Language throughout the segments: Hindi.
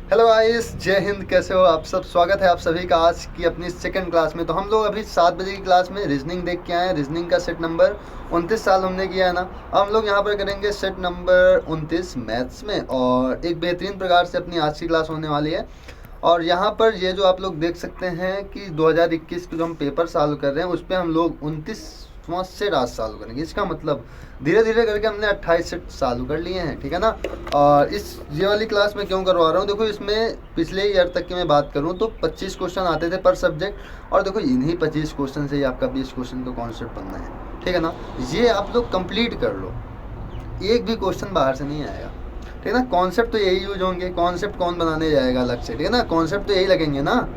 हेलो गाइस, जय हिंद। कैसे हो आप सब? स्वागत है आप सभी का आज की अपनी सेकंड क्लास में। तो हम लोग अभी 7 बजे की क्लास में रीजनिंग देख के आए हैं। रीजनिंग का सेट नंबर 29 साल हमने किया है ना। अब हम लोग यहाँ पर करेंगे सेट नंबर 29 मैथ्स में, और एक बेहतरीन प्रकार से अपनी आज की क्लास होने वाली है। और यहाँ पर ये जो आप लोग देख सकते हैं कि 2021 के जो हम पेपर सॉल्व कर रहे हैं उस पर हम लोग 29वां सेट आज सॉल्व करेंगे। इसका मतलब धीरे धीरे करके हमने 28 सेट सॉल्व कर लिए हैं, ठीक है ना। और ये वाली क्लास में क्यों करवा रहा हूँ, देखो इसमें पिछले ईयर तक की मैं बात करूँ तो 25 क्वेश्चन आते थे पर सब्जेक्ट, और देखो इन्हीं 25 क्वेश्चन से ही आपका 20 क्वेश्चन का कॉन्सेप्ट बनना है, ठीक है ना। ये आप लोग कंप्लीट कर लो, एक भी क्वेश्चन बाहर से नहीं आएगा, ठीक है ना। कॉन्सेप्ट तो यही यूज होंगे, कॉन्सेप्ट कौन बनाने जाएगा अलग से, ठीक है ना। कॉन्सेप्ट तो यही लगेंगे ना।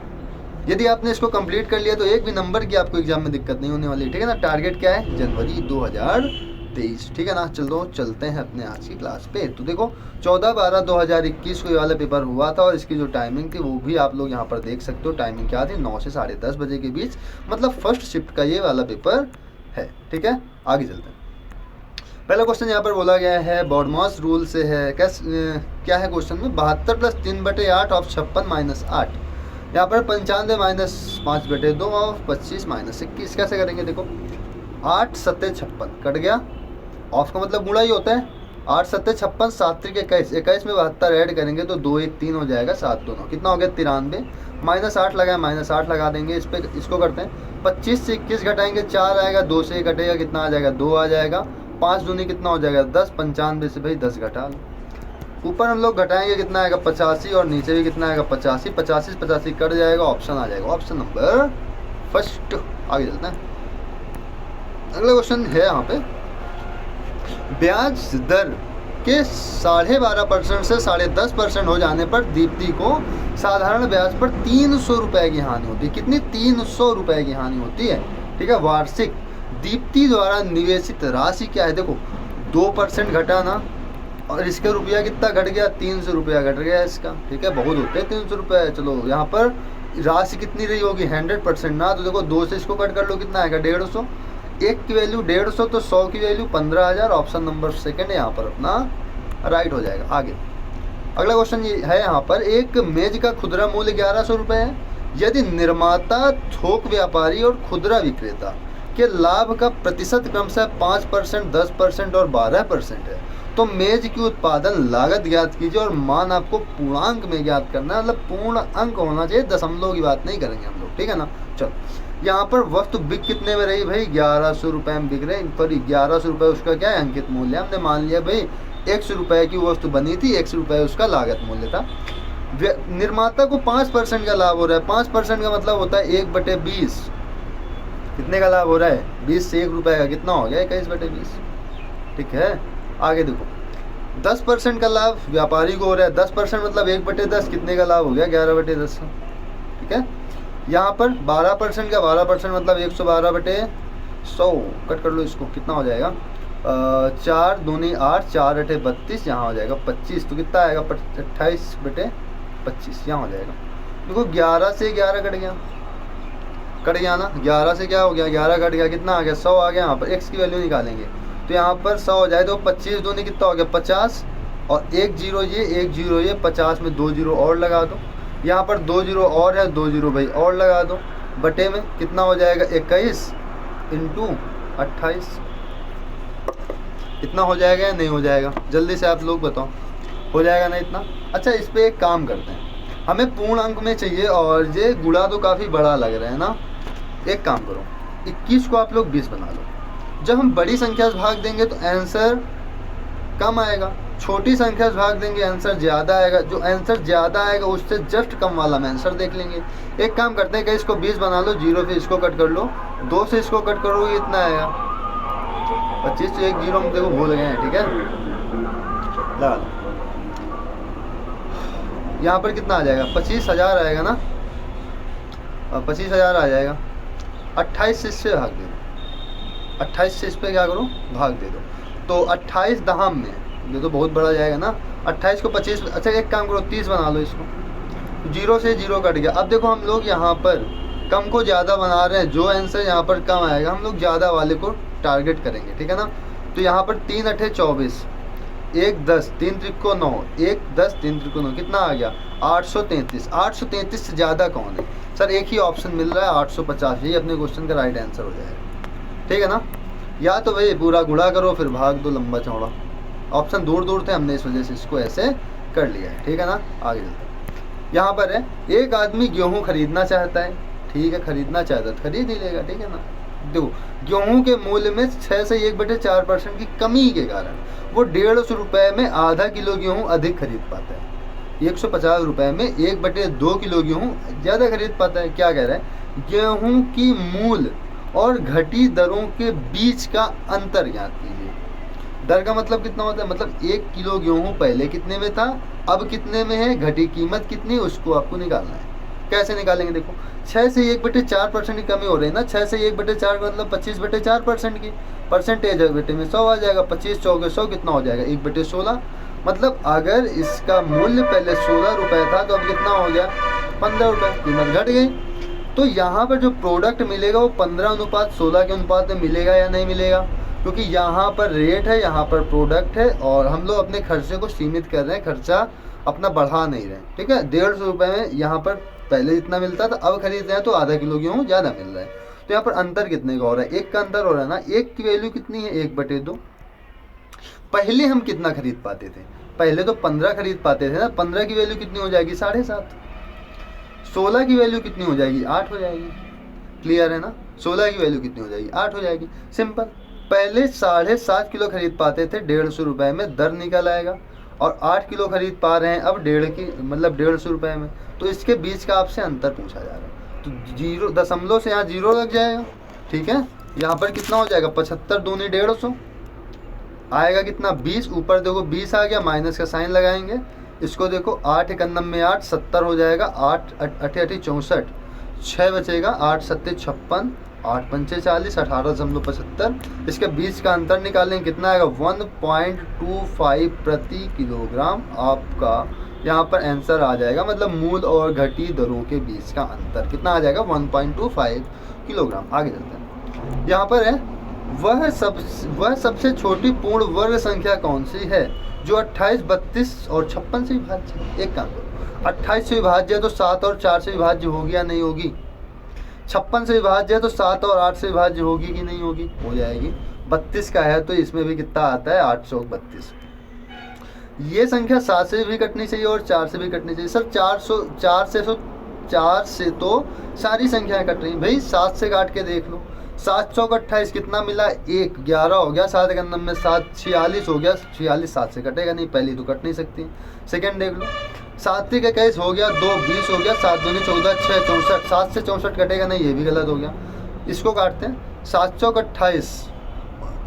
यदि आपने इसको कंप्लीट कर लिया तो एक भी नंबर की आपको एग्जाम में दिक्कत नहीं होने वाली, ठीक है ना। टारगेट क्या है? जनवरी 2023, ठीक है ना। चलो चलते हैं अपने आज की क्लास पे। तो देखो 14/12/2021 को ये वाला पेपर हुआ था, और इसकी जो टाइमिंग थी वो भी आप लोग यहाँ पर देख सकते हो। टाइमिंग क्या थी? 9 से 10:30 बजे के बीच, मतलब फर्स्ट शिफ्ट का ये वाला पेपर है, ठीक है। आगे चलते हैं। पहला क्वेश्चन यहाँ पर बोला गया है, बॉडमॉस रूल से है। क्या है क्वेश्चन में? 72 + 3/8 ऑफ 56 - 8। यहाँ पर 95 - 5/2 ऑफ 25 - 21। कैसे करेंगे? देखो 8 7 56 कट गया, ऑफ का मतलब गुणा ही होता है। 8 7 56, 7 3 21, 21 में 72 ऐड करेंगे तो 2 1 3 हो जाएगा, 7 2 9, कितना हो गया? 93। -8 लगाए, -8 लगा देंगे। इस पे इसको करते हैं 25 से 21 घटाएंगे, 4 आएगा, 2 से 1 घटेगा, कितना आ जाएगा? 2 आ जाएगा। 5 दूनी कितना हो जाएगा? 10। 95 से भाई 10 घटा लो। ऊपर हम लोग घटाएंगे, कितना आएगा? 85, और नीचे भी कितना आएगा? 85। 85 से 85 कट जाएगा, ऑप्शन आ जाएगा, ऑप्शन नंबर फर्स्ट। आगे चलते हैं। अगला क्वेश्चन है यहाँ पे, ब्याज दर के 12.5% से 10.5% हो जाने पर दीप्ति को साधारण ब्याज पर 300 रुपए की हानि होती है। कितनी? 300 रुपए की हानि होती है, ठीक है, वार्षिक। दीप्ति द्वारा निवेशित राशि क्या है? देखो 2% घटा ना, और इसका रुपया कितना घट गया? 300 रुपया घट गया इसका, ठीक है। बहुत होते हैं 300 रुपये। चलो यहाँ पर राशि कितनी रही होगी? 100% ना, तो देखो 2 से इसको कट कर लो, कितना आएगा? 150। 1 की वैल्यू 150, तो 100 की वैल्यू 15,000। ऑप्शन नंबर सेकंड यहाँ पर अपना राइट हो जाएगा। आगे अगला क्वेश्चन ये है यहाँ पर, एक मेज का खुदरा मूल्य 1100 रुपये है। यदि निर्माता, थोक व्यापारी और खुदरा विक्रेता के लाभ का प्रतिशत क्रमशः 5%, 10% और 12% है, तो मेज की उत्पादन लागत ज्ञात कीजिए, और मान आपको पूर्णांक में ज्ञात करना है, मतलब पूर्ण अंक होना चाहिए, दशमलव की बात नहीं करेंगे हम लोग, ठीक है ना। चलो यहाँ पर वस्तु बिक कितने में रही भाई? 1100 रुपये में बिक रहे, सॉरी 1100 रुपये उसका क्या है? अंकित मूल्य। हमने मान लिया भाई 100 रुपये की वस्तु बनी थी, 100 रुपये उसका लागत मूल्य था। निर्माता को 5% का लाभ हो रहा है। 5% का मतलब होता है 1/20। कितने का लाभ हो रहा है? 20 से 1 रुपये का, कितना हो गया? 21/20, ठीक है। आगे देखो 10% का लाभ व्यापारी को हो रहा है। 10% मतलब 1/10, कितने का लाभ हो गया? 11/10 का, ठीक है। यहाँ पर 12% का 12% मतलब 112/100, कट कर लो इसको, कितना हो जाएगा? 4 दूनी 8, 4 8 32, यहाँ हो जाएगा 25, तो कितना आएगा? 28/25, यहाँ हो जाएगा। देखो 11 से 11 कट गया ना। 11 से क्या हो गया? 11 कट गया, कितना आ गया? 100 आ गया। यहाँ पर x की वैल्यू निकालेंगे तो यहाँ पर 100 हो जाए, तो 25 दूनी कितना हो गया? 50, और 1 0 ये, 1 0 ये, 50 में 2 0 और लगा दो। यहाँ पर 2 0 और है, 2 0 भाई और लगा दो, बटे में कितना हो जाएगा? 21 × 28। इतना हो जाएगा या नहीं हो जाएगा? जल्दी से आप लोग बताओ, हो जाएगा ना इतना? अच्छा, इस पर एक काम करते हैं, हमें पूर्ण अंक में चाहिए, और ये गुणा तो काफ़ी बड़ा लग रहा है ना। एक काम करो, 21 को आप लोग 20 बना लो। जब हम बड़ी संख्या से भाग देंगे तो आंसर कम आएगा, छोटी संख्या से भाग देंगे आंसर ज़्यादा आएगा। जो आंसर ज़्यादा आएगा उससे जस्ट कम वाला हम आंसर देख लेंगे। एक काम करते हैं कि इसको 20 बना लो, 0 से इसको कट कर लो, 2 से इसको कट करोगे, इतना आएगा 25 से 1 0 हम देखो भूल गए हैं, ठीक है। लगा लो, यहाँ पर कितना आ जाएगा? 25,000 आएगा ना, 25,000 आ जाएगा। 28 से इससे भाग दे दो, 28 से इस पर क्या करो? भाग दे दो, तो 28 दहाम में, ये तो बहुत बड़ा जाएगा ना। 28 को 25, अच्छा एक काम करो 30 बना लो इसको, 0 से 0 कट गया। अब देखो हम लोग यहाँ पर कम को ज़्यादा बना रहे हैं, जो आंसर यहाँ पर कम आएगा हम लोग ज़्यादा वाले को टारगेट करेंगे, ठीक है ना। तो यहाँ पर 3 8 24, 1 10 3 त्रिको 9, 1 10 3 त्रिको 9, कितना आ गया 833। 833 से ज़्यादा कौन है सर? एक ही ऑप्शन मिल रहा है 850, यही अपने क्वेश्चन का राइट आंसर हो जाएगा। ठीक है ना? या तो भाई पूरा गुणा करो फिर भाग दो लंबा चौड़ा। ऑप्शन दूर दूर थे, हमने इस वजह से इसको ऐसे कर लिया है। ठीक है ना? आगे चलते हैं। यहाँ पर है एक आदमी गेहूँ खरीदना चाहता है। ठीक है, खरीदना चाहता है तो खरीद ही लेगा। ठीक है ना? देखो, गेहूं के मूल्य में 6 से 1/4% की कमी के कारण वो 150 रुपये में आधा किलो गेहूं अधिक खरीद पाता है। 150 रुपये में 1/2 किलो गेहूं ज़्यादा खरीद पाता है। क्या कह रहा है? गेहूं की मूल और घटी दरों के बीच का अंतर ज्ञात कीजिए। दर का मतलब कितना होता है? मतलब 1 किलो गेहूं पहले कितने में था, अब कितने में है, घटी कीमत कितनी, उसको आपको निकालना है। कैसे निकालेंगे? देखो, 6 से 1/4% की कमी हो रही है ना। 6 से 1/4 का मतलब 25/4% की परसेंटेज है बेटे में 100 आ जाएगा। 25 चौके 100 कितना हो जाएगा 1/16। मतलब अगर इसका मूल्य पहले 16 रुपये था तो अब कितना हो गया 15 रुपये, कीमत घट गई। तो यहाँ पर जो प्रोडक्ट मिलेगा वो 15:16 के अनुपात में मिलेगा या नहीं मिलेगा? क्योंकि यहाँ पर रेट है, यहाँ पर प्रोडक्ट है, और हम लोग अपने खर्चे को सीमित कर रहे हैं, खर्चा अपना बढ़ा नहीं रहे। ठीक है, 150 रुपये में यहाँ पर पहले जितना मिलता था अब खरीद रहे हैं तो आधा किलो गेहूँ ज़्यादा मिल रहा है। तो यहाँ पर अंतर कितने का हो रहा है? 1 का अंतर हो रहा है ना। 1 की वैल्यू कितनी है 1/2। पहले हम कितना खरीद पाते थे? पहले तो 15 खरीद पाते थे ना। 15 की वैल्यू कितनी हो जाएगी 7.5। 16 की वैल्यू कितनी हो जाएगी 8 हो जाएगी। क्लियर है ना? 16 की वैल्यू कितनी हो जाएगी 8 हो जाएगी। सिंपल। पहले 7.5 किलो खरीद पाते थे 150 रुपये में, दर निकल आएगा। और 8 किलो खरीद पा रहे हैं अब 150 रुपये में। तो इसके बीच का आपसे अंतर पूछा जा रहा है। तो 0 दशमलव से यहाँ 0 लग जाएगा। ठीक है, यहाँ पर कितना हो जाएगा 75 दूनी 150 आएगा कितना 20। ऊपर देखो 20 आ गया, माइनस का साइन लगाएंगे। इसको देखो 8 91 में 8 70 हो जाएगा। 8 8 64, 6 बचेगा। 8 7 56, 8 5 40, 18.75। इसके बीच का अंतर निकालेंगे कितना आएगा 1.25 प्रति किलोग्राम। आपका यहाँ पर आंसर आ जाएगा, मतलब मूल और घटी दरों के बीच का अंतर कितना आ जाएगा 1.25 किलोग्राम। आगे चलते हैं। यहाँ पर है वह सबसे छोटी पूर्ण वर्ग संख्या कौन सी है जो 28, 32 और 56 से विभाज्य है? एक काम करो, 28 से विभाज्य है तो 7 और 4 से विभाज्य होगी या नहीं होगी? 56 से विभाज्य है तो 7 और 8 से विभाज्य होगी कि नहीं होगी? हो जाएगी। 32 का है तो इसमें भी कितना आता है 832। ये संख्या 7 से भी कटनी चाहिए और 4 से भी कटनी चाहिए। सर 4 से तो सारी संख्याएं कट रही भाई। 7 से काट के देख लो। 7 चौक 28 कितना मिला 1, 11 हो गया। 7 के नंबर में 7 46 हो गया। 46 7 से कटेगा नहीं, पहली तो कट नहीं सकती। सेकंड देख लो, 7 के 21 हो गया, 2 20 हो गया। 7 दूनी 14, 6 64, 7 से 64 कटेगा नहीं, ये भी गलत हो गया। इसको काटते हैं। 7 चौक 28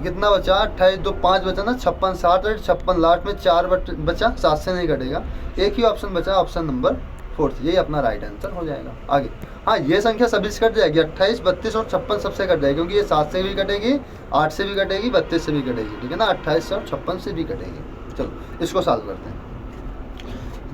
कितना बचा 28 2 5 बचा ना 56, 7 8 56, लास्ट में 4 बचा, 7 से नहीं कटेगा। एक ही ऑप्शन बचा, ऑप्शन नंबर 4, यही अपना राइट आंसर हो जाएगा। आगे हाँ, ये संख्या सभी से कट जाएगी। 28 32 और 56 सबसे कट जाएगी, क्योंकि ये 7 से भी कटेगी, 8 से भी कटेगी, 32 से भी कटेगी। ठीक है ना? 28 और 56 से भी कटेगी। चलो इसको सॉल्व करते हैं।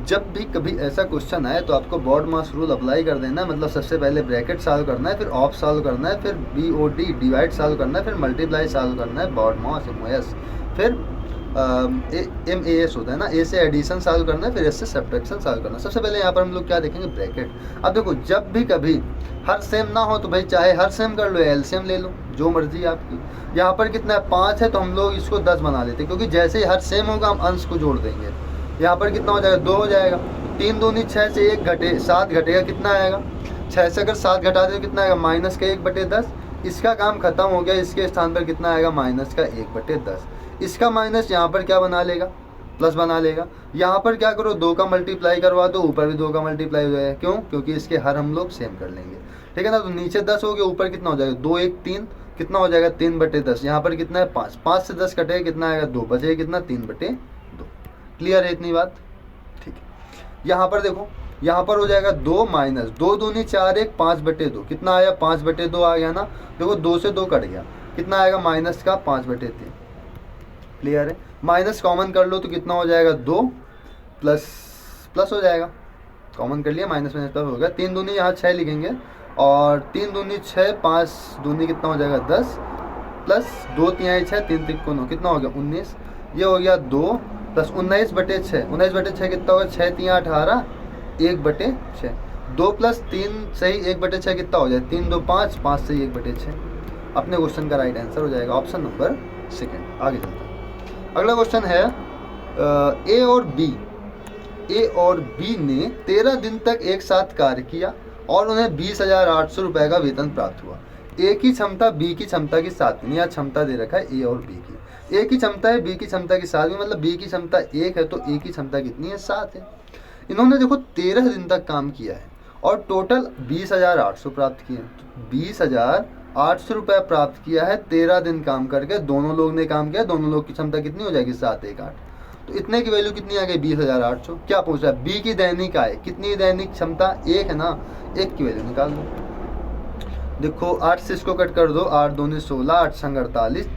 जब भी कभी ऐसा क्वेश्चन आए तो आपको बॉड मास रूल अप्लाई कर देना है। मतलब सबसे पहले ब्रैकेट सॉल्व करना है, फिर ऑफ सॉल्व करना है, फिर BOD डिवाइड सॉल्व करना है, फिर मल्टीप्लाई सॉल्व करना है, बॉड मास MOS, फिर MAS होता है ना, A से एडिशन सॉल्व करना है, फिर S से सब्ट्रैक्शन सॉल्व करना है। सबसे पहले यहाँ पर हम लोग क्या देखेंगे ब्रैकेट। अब देखो, जब भी कभी हर सेम ना हो तो भाई चाहे हर सेम कर लो, LCM ले लो, जो मर्जी आपकी। यहाँ पर कितना है 5 है तो हम लोग इसको 10 बना लेते हैं, क्योंकि जैसे ही हर सेम होगा हम अंश को जोड़ देंगे। यहाँ पर कितना हो जाएगा 2 हो जाएगा। 3 दूनी 6 से 1 घटे 7 घटेगा, कितना आएगा 6 से अगर 7 घटा दे तो कितना आएगा माइनस का 1/10। इसका काम खत्म हो गया, इसके स्थान पर कितना आएगा माइनस का 1/10। इसका माइनस यहाँ पर क्या बना लेगा प्लस बना लेगा। यहाँ पर क्या करो 2 का मल्टीप्लाई करवा दो, ऊपर भी 2 का मल्टीप्लाई हो जाएगा। क्यों? क्योंकि इसके हर हम लोग सेम कर लेंगे। ठीक है ना? तो नीचे 10 हो गया, ऊपर कितना हो जाएगा 2 1 3, कितना हो जाएगा 3/10। यहाँ पर कितना है 5, 5 से 10 कटेगा, कितना आएगा 2, बचेगा कितना 3/2। क्लियर है इतनी बात? ठीक है। यहाँ पर देखो, यहाँ पर हो जाएगा 2 माइनस 2 दूनी 4 1 5/2, कितना आया 5/2 आ गया ना। देखो 2 से 2 कट गया, कितना आएगा माइनस का 5/3। क्लियर है? माइनस कॉमन कर लो तो कितना हो जाएगा 2 प्लस हो जाएगा, कॉमन कर लिया, माइनस माइनस प्लस हो गया। 3 दूनी यहाँ 6 लिखेंगे, और 3 दूनी 6, 5 दूनी कितना हो जाएगा 10, प्लस 2 3 6 3 3 9, कितना हो गया 19। ये हो गया 2 प्लस 19/6, 19/6 कितना होगा, 6 3 18, 1/6, 2 + 3 सही 1/6 कितना हो जाए, 3 2 5, 5 सही 1/6। अपने क्वेश्चन का राइट आंसर हो जाएगा ऑप्शन नंबर सेकंड। आगे चलते हैं। अगला क्वेश्चन है ए और बी ने 13 दिन तक एक साथ कार्य किया और उन्हें 20,800 रुपये का वेतन प्राप्त हुआ। ए की क्षमता बी की क्षमता की 7 गुनी, यहाँ क्षमता दे रखा है ए और बी की। ए की क्षमता है बी की क्षमता की 7 गुनी, मतलब बी की क्षमता 1 है तो ए की क्षमता कितनी है, 7 है। इन्होंने देखो 13 दिन तक काम किया है और टोटल 20,800 प्राप्त किए। 20,800 रुपये प्राप्त किया है 13 दिन काम करके। दोनों लोग ने काम किया, दोनों लोग की क्षमता कितनी हो जाएगी, 7 1 8, तो इतने की वैल्यू कितनी आ गई, 20,800। क्या पूछ रहा है, बी की दैनिक आय कितनी, दैनिक क्षमता 1 है ना, 1 की वैल्यू निकाल दो। देखो 8 से इसको कट कर दो, 8 दूनी 16, 8 संग 48,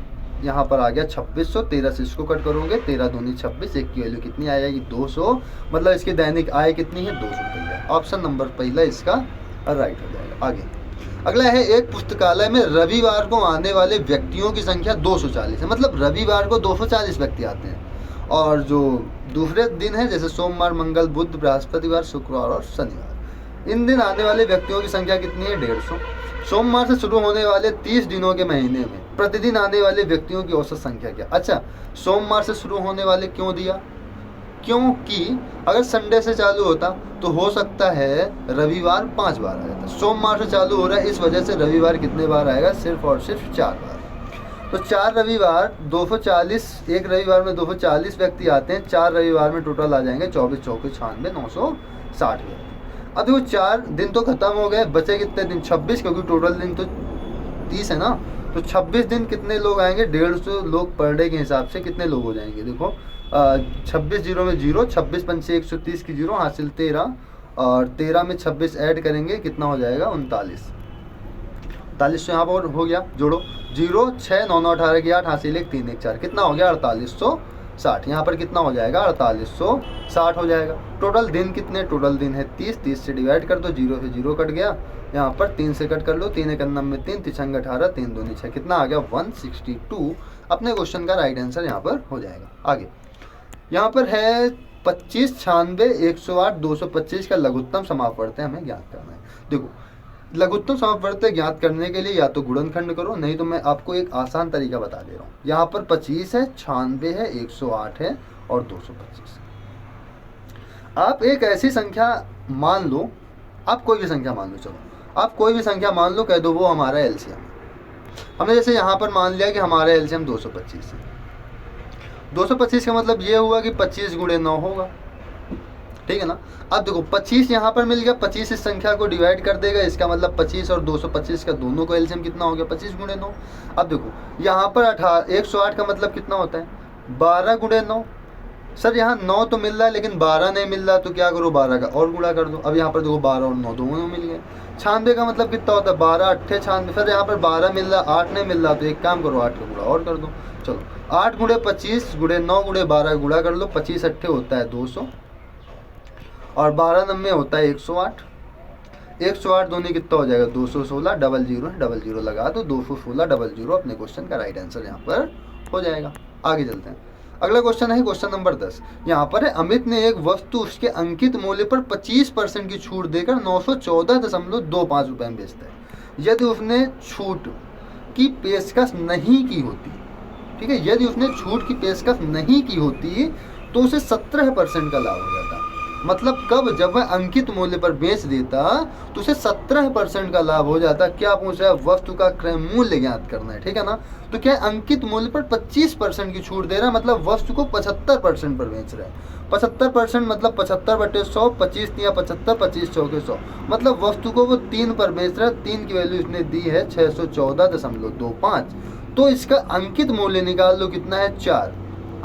यहाँ पर आ गया 2600। 13 से इसको कट करोगे, 13 दूनी 26, 1 की वैल्यू कितनी आ जाएगी, 200। मतलब इसकी दैनिक आय कितनी है, 200 रुपये। ऑप्शन नंबर पहला इसका राइट हो जाएगा। आगे अगला है, एक पुस्तकालय में रविवार को आने वाले व्यक्तियों की संख्या 240 है। मतलब रविवार को 240 व्यक्ति आते हैं और जो दूसरे दिन है जैसे सोमवार, मंगल, बुध, बृहस्पतिवार, शुक्रवार और शनिवार, इन दिन आने वाले व्यक्तियों की संख्या कितनी है, 150। सोमवार से शुरू होने वाले 30 दिनों के महीने में प्रतिदिन आने वाले व्यक्तियों की औसत संख्या क्या। अच्छा, सोमवार से शुरू होने वाले क्यों दिया, क्योंकि अगर संडे से चालू होता तो हो सकता है रविवार 5 बार आ जाता। सोमवार से चालू हो रहा है, इस वजह से रविवार कितने बार आएगा, सिर्फ और सिर्फ 4 बार। तो 4 रविवार 240, एक रविवार में 240 व्यक्ति आते हैं, 4 रविवार में टोटल आ जाएंगे 24 चौके 96, 960 व्यक्ति। अब देखो 4 दिन तो खत्म हो गए, बचे कितने दिन, 26, क्योंकि टोटल दिन तो 30 है ना, तो 26 दिन कितने लोग आएंगे, 150 लोग पर डे के हिसाब से कितने लोग हो जाएंगे। देखो 26 जीरो में 0, 26 पंचे 130 की 0 हासिल 13, और 13 में 26 ऐड करेंगे कितना हो जाएगा, 39। 39 यहाँ पर हो गया, जोड़ो 0 6 9 9 18 की 8 हासिल 1 3 1 4, कितना हो गया 4860। यहाँ पर कितना हो जाएगा, 4860 हो जाएगा। टोटल दिन कितने, टोटल दिन है 30, 30 से डिवाइड कर दो, 0 से 0 कट गया, यहाँ पर 3 से कट कर लो, 3 1 9 में 3 3 18, 3 2 6, कितना आ गया 162। अपने क्वेश्चन का राइट आंसर यहाँ पर हो जाएगा। आगे यहाँ पर है 25 96 108 225 का लघुत्तम समापवर्त्य हमें ज्ञात करना है। देखो लघुत्तम समापवर्त्य ज्ञात करने के लिए या तो गुणनखंड करो, नहीं तो मैं आपको एक आसान तरीका बता दे रहा हूँ। यहाँ पर 25 है, 96 है, 108 है और 225। आप एक ऐसी संख्या मान लो, आप कोई भी संख्या मान लो, चलो आप कोई भी संख्या मान लो, कह दो वो हमारा एलसीएम है। हमने जैसे यहाँ पर मान लिया कि हमारा एलसीएम 225 है। 225 का मतलब ये हुआ कि 25 गुणे 9 होगा, ठीक है ना। अब देखो 25 यहाँ पर मिल गया, 25 इस संख्या को डिवाइड कर देगा, इसका मतलब 25 और 225 का दोनों को एलसीएम कितना हो गया, 25 गुणे 9। अब देखो यहाँ पर 108 का मतलब कितना होता है, 12 गुणे 9। सर यहाँ 9 तो मिल रहा है लेकिन 12 नहीं मिल रहा, तो क्या करो 12 का और गुणा कर दो। अब यहाँ पर देखो 12 और 9 दोनों मिल गए। 96 का मतलब कितना होता है, 12 8 96। फिर यहाँ पर 12 मिल रहा, 8 नहीं मिल रहा, तो एक काम करो 8 का गुणा और कर दो। चलो 8 गुणे 25 गुणे 9 गुणे 12 गुणा कर लो, 25 8 होता है 200 और 12 9 होता है 108। 108 दोनों कितना हो जाएगा, 216, डबल जीरो लगा दो, 216 00। अपने क्वेश्चन का राइट आंसर यहाँ पर हो जाएगा। आगे चलते हैं। अगला क्वेश्चन है क्वेश्चन नंबर 10। यहाँ पर है, अमित ने एक वस्तु उसके अंकित मूल्य पर 25% की छूट देकर 914.25 रुपये में बेचता है। यदि उसने छूट की पेशकश नहीं की होती, ठीक है, यदि उसने छूट की पेशकश नहीं की होती तो उसे 17% का लाभ हो जाता। मतलब कब, जब वह अंकित मूल्य पर बेच देता तो उसे 17% का लाभ हो जाता। क्या पूछ रहा है, वस्तु का क्रय मूल्य ज्ञात करना है, ठीक है ना। तो क्या अंकित मूल्य पर 25% की छूट दे रहा है, मतलब वस्तु को 75% पर बेच रहा है। 75% मतलब 75/100, 25 या 75, 25 चौके 100, मतलब वस्तु को वो 3 पर बेच रहा है। 3 की वैल्यू इसने दी है 614.25। तो इसका अंकित मूल्य निकाल लो, कितना है 4।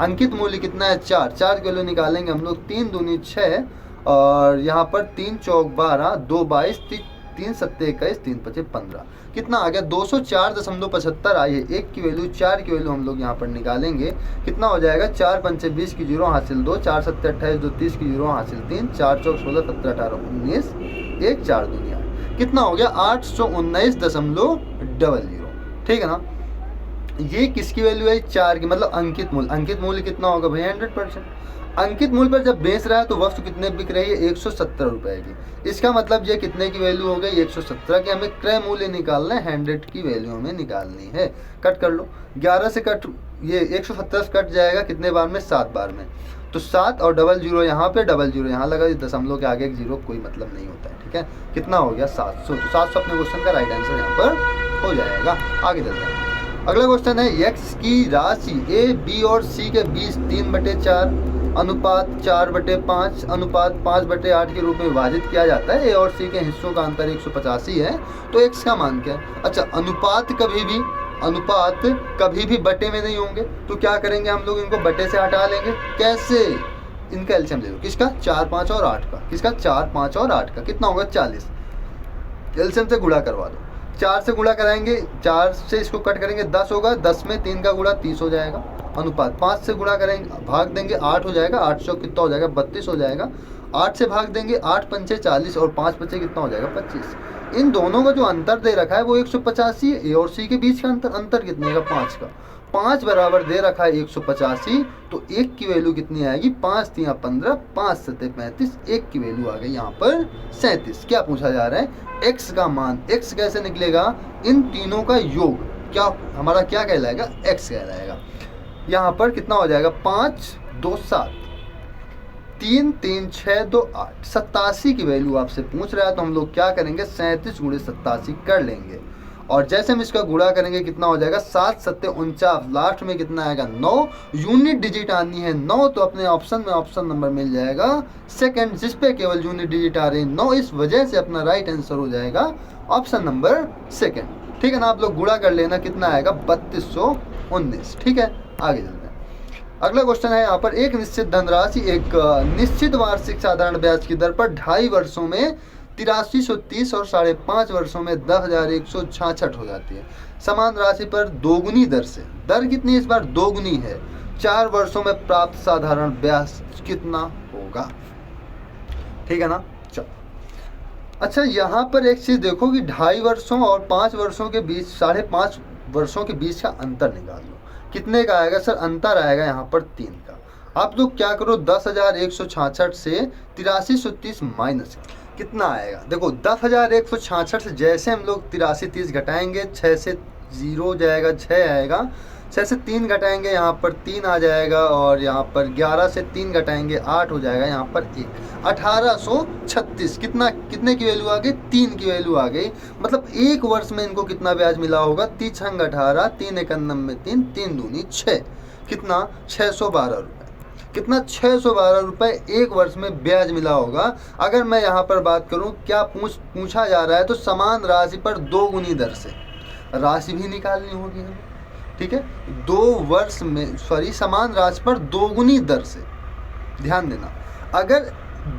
अंकित मूल्य कितना है 4। 4 की वैल्यू निकालेंगे हम लोग, 3 दूनी 6 और यहाँ पर 3 चौक 12, 2 22, 3 7 21, 3 5 15, कितना आ गया 204.75 आई है। 1 की वैल्यू 4 की वैल्यू हम लोग यहाँ पर निकालेंगे, कितना हो जाएगा 4 पंचे 20 की 0 हासिल 2, 4 7 28, 2 30 की 0 हासिल 3, 4 चौक 16, 17 18 19, 1 4 दूनी 8, कितना हो गया 819.00, ठीक है ना। ये किसकी वैल्यू है? 4 की, मतलब अंकित मूल्य। अंकित मूल्य कितना होगा भाई? 100%। अंकित मूल्य पर जब बेच रहा है तो वस्तु कितने बिक रही है? 170 रुपए की। इसका मतलब ये कितने की वैल्यू हो गई? 117 की। हमें क्रय मूल्य निकालना है, 100 की वैल्यू हमें निकालनी है। कट कर लो, 11 से कट, ये 170 से कट जाएगा कितने बार में? 7 बार में। तो 7 और डबल जीरो यहाँ पे, डबल जीरो यहाँ लगा, दशमलव के आगे एक जीरो कोई मतलब नहीं होता है, ठीक है। कितना हो गया? 700। तो 700 अपने क्वेश्चन का राइट आंसर यहाँ पर हो जाएगा। आगे चलते हैं। अगला क्वेश्चन है, x की राशि a, b और c के बीच 3/4 अनुपात 4/5 अनुपात 5/8 के रूप में विभाजित किया जाता है। a और c के हिस्सों का अंतर 185 है, तो x का मान क्या है? अच्छा, अनुपात कभी भी बटे में नहीं होंगे, तो क्या करेंगे हम लोग? इनको बटे से हटा लेंगे। कैसे? इनका एलसीएम ले लो। किसका? 4, 5 और 8 का। किसका? 4, 5 और 8 का। कितना होगा? 40। एलसीएम से गुणा करवा दो। 4 से गुणा कराएंगे, 4 से इसको कट करेंगे, 10 होगा। 10 में 3 का गुणा 30 हो जाएगा। अनुपात 5 से गुणा करेंगे, भाग देंगे, 8 हो जाएगा। 8 से कितना हो जाएगा? 32 हो जाएगा। 8 से भाग देंगे, 8 पंचे 40 और 5 बचे कितना हो जाएगा? 25। इन दोनों का जो अंतर दे रखा है वो 185 है। ए और सी के बीच का अंतर कितने का? 5 का। 5 बराबर दे रखा है 185, तो 1 की वैल्यू कितनी आएगी? 5 3 15, 5 7 35, 1 की वैल्यू आ गई यहाँ पर 37। क्या पूछा जा रहा है? x का मान। x कैसे निकलेगा? इन तीनों का योग, क्या हमारा क्या कहलाएगा? x कहलाएगा। यहाँ पर कितना हो जाएगा? 5 2 7, 3 3 6 2 8, 87 की वैल्यू आपसे पूछ रहा है, तो हम लोग क्या करेंगे? 37 × 87 कर लेंगे। और जैसे हम इसका गुणा करेंगे कितना हो जाएगा? 7 7 49, लास्ट में कितना आएगा? 9। यूनिट डिजिट आनी है 9, तो अपने ऑप्शन में ऑप्शन नंबर मिल जाएगा सेकंड, जिस पे केवल यूनिट डिजिट आ रही है 9। इस वजह से अपना राइट आंसर हो जाएगा ऑप्शन नंबर सेकंड, ठीक है ना। आप लोग गुणा कर लेना, कितना आएगा? 3219, ठीक है। आगे चलते हैं। अगला क्वेश्चन है यहाँ पर, एक निश्चित धनराशि एक निश्चित वार्षिक साधारण ब्याज की दर पर 2.5 वर्षों में 8330 और 5.5 वर्षों में 10,166 हो जाती है। समान राशि पर दोगुनी दर से, दर कितनी इस बार? दोगुनी है। 4 वर्षों में प्राप्त साधारण ब्याज कितना होगा? ठीक है ना। चलो, अच्छा यहाँ पर एक चीज देखो कि 2.5 वर्षों और 5 वर्षों के बीच, 5.5 वर्षों के बीच का अंतर निकाल लो। कितने का आएगा सर? अंतर आएगा यहाँ पर 3 का। आप लोग क्या करो, 10,166 से 8330 माइनस कितना आएगा? देखो 10,166 से जैसे हम लोग 83 30 घटाएंगे, 6 से 0 जाएगा, 6 आएगा। 6 से 3 घटाएंगे, यहाँ पर 3 आ जाएगा। और यहाँ पर 11 से 3 घटाएंगे, 8 हो जाएगा। यहाँ पर 1, 1836। कितने की वैल्यू आ गई? 3 की वैल्यू आ गई। मतलब 1 वर्ष में इनको कितना ब्याज मिला होगा? 3 छंग 18, 3 1 में 3, 3 दूनी 6, कितना? 612 रुपये। कितना? 612 रुपये 1 वर्ष में ब्याज मिला होगा। अगर मैं यहाँ पर बात करूँ, क्या पूछा जा रहा है? तो समान राशि पर दोगुनी दर से राशि भी निकालनी होगी हमें, ठीक है। 2 वर्ष में, समान राशि पर दोगुनी दर से, ध्यान देना। अगर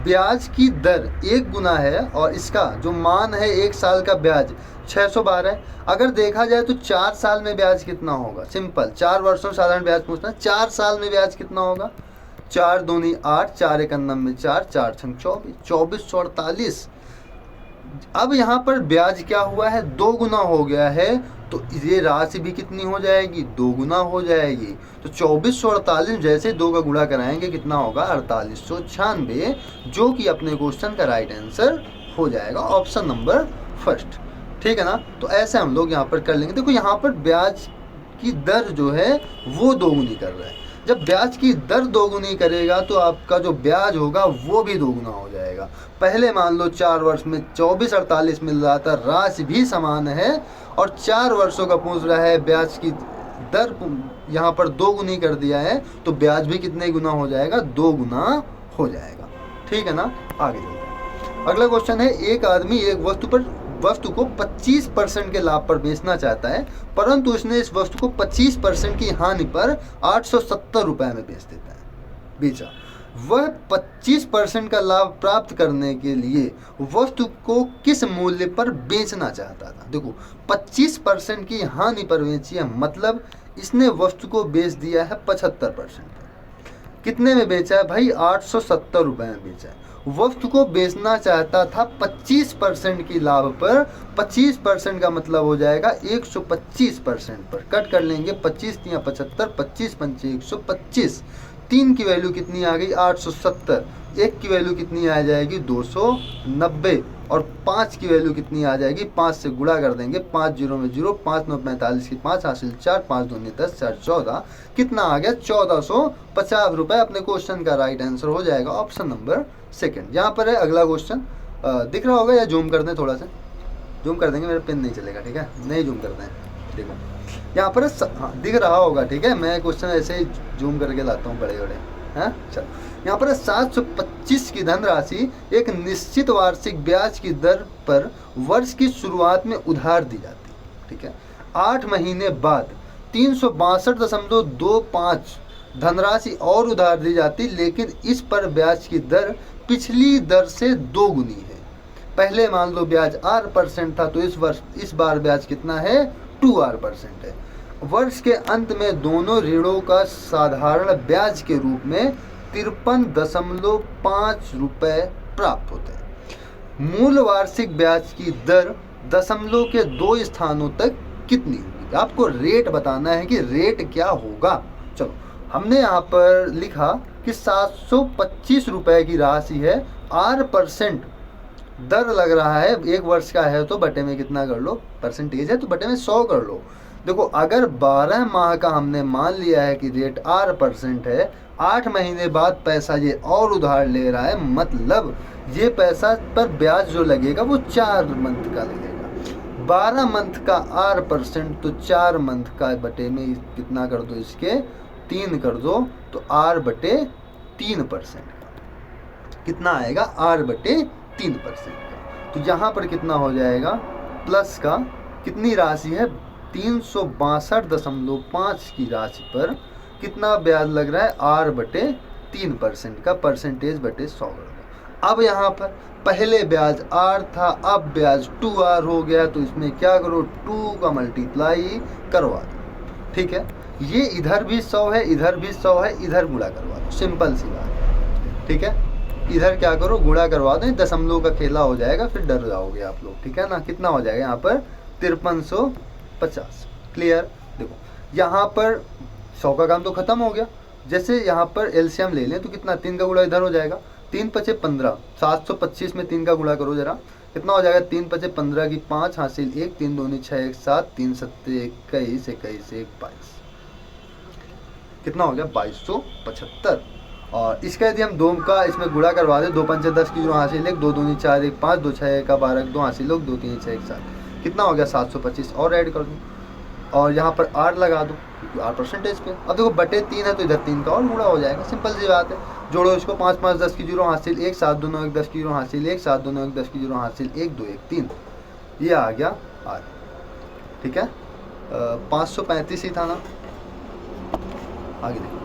ब्याज की दर 1 गुना है और इसका जो मान है 1 साल का ब्याज 612 है, अगर देखा जाए तो 4 साल में ब्याज कितना होगा? सिंपल, 4 वर्षों साधारण ब्याज पूछना, 4 साल में ब्याज कितना होगा? 4 दूनी 8, 4 1 में 4, 4 छंग 24, 2448। अब यहाँ पर ब्याज क्या हुआ है? 2 गुना हो गया है, तो ये राशि भी कितनी हो जाएगी? 2 गुना हो जाएगी। तो 2448 जैसे 2 का गुणा कराएंगे कितना होगा? 4896, जो कि अपने क्वेश्चन का राइट आंसर हो जाएगा ऑप्शन नंबर फर्स्ट, ठीक है ना। तो ऐसे हम लोग यहाँ पर कर लेंगे। देखो यहाँ पर ब्याज की दर जो है वो दोगुनी कर रहा है। जब ब्याज की दर दोगुनी करेगा तो आपका जो ब्याज होगा वो भी दोगुना हो जाएगा। पहले मान लो 4 वर्ष में 2448 मिल रहा था, राशि भी समान है, और 4 वर्षों का पूछ रहा है, ब्याज की दर यहाँ पर दोगुनी कर दिया है, तो ब्याज भी कितने गुना हो जाएगा? 2 गुना हो जाएगा, ठीक है ना। आगे चलते हैं। अगला क्वेश्चन है, एक आदमी एक वस्तु को 25% के लाभ पर बेचना चाहता है, परंतु उसने इस वस्तु को 25% की हानि पर 870 रुपए में बेचा। वह 25% का लाभ प्राप्त करने के लिए वस्तु को किस मूल्य पर बेचना चाहता था? देखो 25% की हानि पर बेची है, मतलब इसने वस्तु को बेच दिया है 75%। कितने में बेचा है भाई? 870 रुपए में बेचा है। वस्तु को बेचना चाहता था 25% की लाभ पर। 25% का मतलब हो जाएगा 125% पर। कट कर लेंगे, 25 या 75, 25 पंचे 125। 3 की वैल्यू कितनी आ गई 870। 1 की वैल्यू कितनी आ जाएगी 290। और 5 की वैल्यू कितनी आ जाएगी, 5 से गुणा कर देंगे, 5 जीरो में 0, 5 9 45 की 5 हासिल 4, 5 दूनी 10, 4 14, कितना आ गया 1450 रुपए। अपने क्वेश्चन का राइट आंसर हो जाएगा ऑप्शन नंबर सेकंड। यहाँ पर है अगला क्वेश्चन, दिख रहा होगा या जूम कर दें, थोड़ा सा जूम कर देंगे, मेरा पेन नहीं चलेगा, ठीक है, नहीं जूम करते हैं, देखो यहाँ पर हाँ दिख रहा होगा, ठीक है, मैं क्वेश्चन ऐसे ही जूम करके लाता हूँ बड़े बड़े, हैं। चलो यहाँ पर 725 की धनराशि एक निश्चित वार्षिक ब्याज की दर पर वर्ष की शुरुआत में उधार दी जाती है, ठीक है। 8 महीने बाद 362.25 धनराशि और उधार दी जाती, लेकिन इस पर ब्याज की दर पिछली दर से 2 गुनी है। पहले मान लो ब्याज R% था, तो इस बार ब्याज कितना है 2R% है। वर्ष के अंत में दोनों ऋणों का साधारण ब्याज के रूप में 53.5 रुपए प्राप्त होते हैं। मूल वार्षिक ब्याज की दर दशमलव के 2 स्थानों तक कितनी होगी। आपको रेट बताना है कि रेट क्या होगा। चलो हमने यहाँ पर लिखा कि 725 रुपए की राशि है, R% दर लग रहा है, 1 वर्ष का है तो बटे में कितना कर लो, परसेंटेज है तो बटे में 100 कर लो। देखो अगर 12 माह का हमने मान लिया है कि रेट R% है, 8 महीने बाद पैसा ये और उधार ले रहा है, मतलब ये पैसा पर ब्याज जो लगेगा वो 4 मंथ का लगेगा। 12 मंथ का R% तो 4 मंथ का बटे में कितना कर दो, इसके 3 कर दो, तो R/3% का कितना आएगा, R/3% का। तो यहाँ पर कितना हो जाएगा, प्लस का कितनी राशि है 362.5 की राशि पर कितना ब्याज लग रहा है, R/3% का, परसेंटेज बटे 100 कर दो। अब यहाँ पर पहले ब्याज R था, अब ब्याज 2R हो गया, तो इसमें क्या करो 2 का मल्टीप्लाई करवा दो, ठीक है। ये इधर भी 100 है, इधर भी 100 है, इधर गुणा करवा दो, सिंपल सी बात, ठीक है। इधर क्या करो गुणा करवा दो, दशमलव का खेला हो जाएगा, फिर डर जाओगे आप लोग, ठीक है ना। कितना हो जाएगा यहाँ पर 5350, क्लियर। देखो यहाँ पर 100 का काम तो खत्म हो गया। जैसे यहाँ पर एलसीएम ले लें तो कितना, 3 का गुणा इधर हो जाएगा, 3 पचे 15, 725 में 3 का गुणा करो जरा, कितना हो जाएगा, 3 पचे 15 की 5 हासिल 1, 3 दूनी 6, 1 7, 3 सत्ते 21, 21 1 22, कितना हो गया 2275। और इसका यदि हम 2 का इसमें गुणा करवा दें, 2 पंचे 10 की जो हासिल 1, 2 दूनी 4 1 5, 2 6 का 12 2 हासिल 2 3 6 1 7, कितना हो गया 725 और ऐड कर दूँ और यहाँ पर R लगा दो R% पे। अब देखो बटे 3 है तो इधर 3 का और गुणा हो जाएगा, सिंपल सी बात है। जोड़ो इसको, 5 5 10 की 0 हासिल 1, 7 2 9 1 10 की 0 हासिल 1, 7 2 9 1 10 की 0 हासिल 1 2 1 3, ये आ गया R, ठीक है। 535 ही था ना, आगे देखो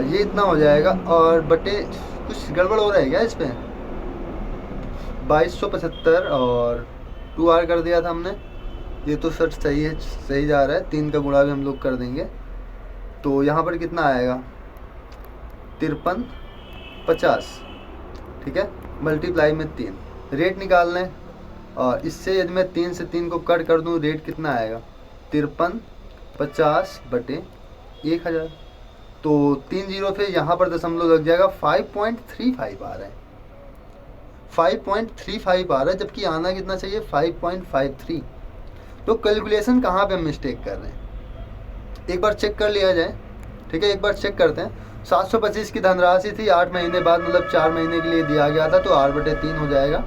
ये इतना हो जाएगा और बटे कुछ गड़बड़ हो रहा है क्या इस पे, 2275 और 2R कर दिया था हमने, ये तो सर सही है, सही जा रहा है। 3 का गुणा भी हम लोग कर देंगे तो यहाँ पर कितना आएगा 5350, ठीक है, मल्टीप्लाई में 3, रेट निकालना है। और इससे यदि मैं 3 से 3 को कट कर दूँ, रेट कितना आएगा 5350 बटे 1000, तो 3 जीरो पे यहाँ पर दशमलव लग जाएगा, 5.35 आ रहा है, 5.35 आ रहा है, जबकि आना कितना चाहिए 5.53। तो कैलकुलेशन कहाँ पे हम मिस्टेक कर रहे हैं, एक बार चेक कर लिया जाए, ठीक है। एक बार चेक करते हैं। 725 की धनराशि थी, 8 महीने बाद मतलब 4 महीने के लिए दिया गया था, तो R/3 हो जाएगा।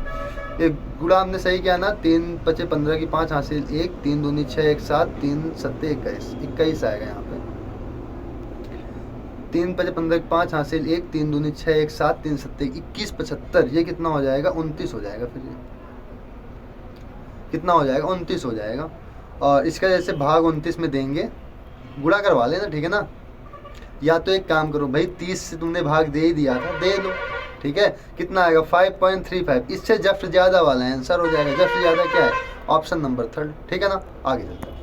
एक गुणा हमने सही किया ना, 3 पचे 15 की 5 हासिल 1, 3 दूनी 6 1 7, 3 सत्ते 21 आएगा यहाँ पे। 3 पचे 15 की 5 हासिल 1, 3 दूनी 6 1 7, 3 सत्ते 21 75, ये कितना हो जाएगा 29 हो जाएगा, फिर ये कितना हो जाएगा 29 हो जाएगा। और इसका जैसे भाग 29 में देंगे, गुणा करवा लेना, ठीक है ना। या तो एक काम करो भाई, 30 से तुमने भाग दे ही दिया था, दे लो, ठीक है। कितना आएगा 5.35, इससे जस्ट ज़्यादा वाला आंसर हो जाएगा। जस्ट ज़्यादा क्या है, ऑप्शन नंबर 3, ठीक है ना। आगे चलते हैं।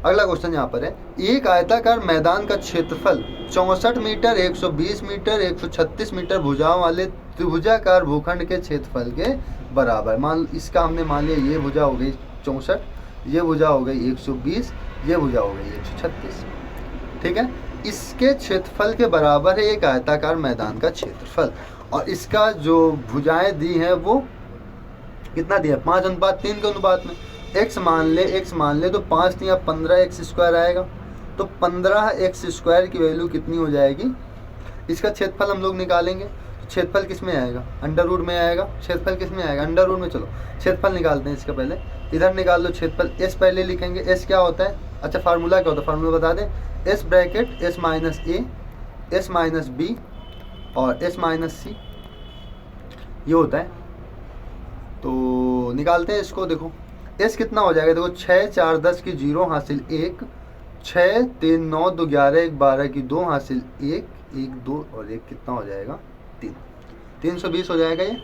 अगला क्वेश्चन यहाँ पर है, एक आयताकार मैदान का क्षेत्रफल 64 मीटर, 120 मीटर, 136 मीटर भुजाओं वाले त्रिभुजाकार भूखंड के क्षेत्रफल के बराबर। मान इसका हमने मान लिया ये भुजा हो गई 64, ये भुजा हो गई 120, ये भुजा हो गई 136, ठीक है। इसके क्षेत्रफल के बराबर है एक आयताकार मैदान का क्षेत्रफल, और इसका जो भुजाएं दी हैं वो कितना दिया, 5:3 के अनुपात में। x मान ले तो 5 या 15x² आएगा, तो 15x² की वैल्यू कितनी हो जाएगी। इसका क्षेत्रफल हम लोग निकालेंगे, क्षेत्रफल किस में आएगा, अंडर रूट में आएगा। क्षेत्रफल किस में आएगा, अंडर रूट में। चलो क्षेत्रफल निकालते हैं इसका, पहले इधर निकाल लो क्षेत्रफल। s पहले लिखेंगे, s क्या होता है, अच्छा फार्मूला क्या होता है, फार्मूला बता दें, s bracket s minus a, s minus b और s माइनस c, ये होता है। तो निकालते हैं इसको, देखो s कितना हो जाएगा, देखो 6 4 10 की 0 हासिल 1, 6 3 9 2 11 1 12 की 2 हासिल 1 1 2 और 1 कितना हो जाएगा 3, 320 हो जाएगा ये।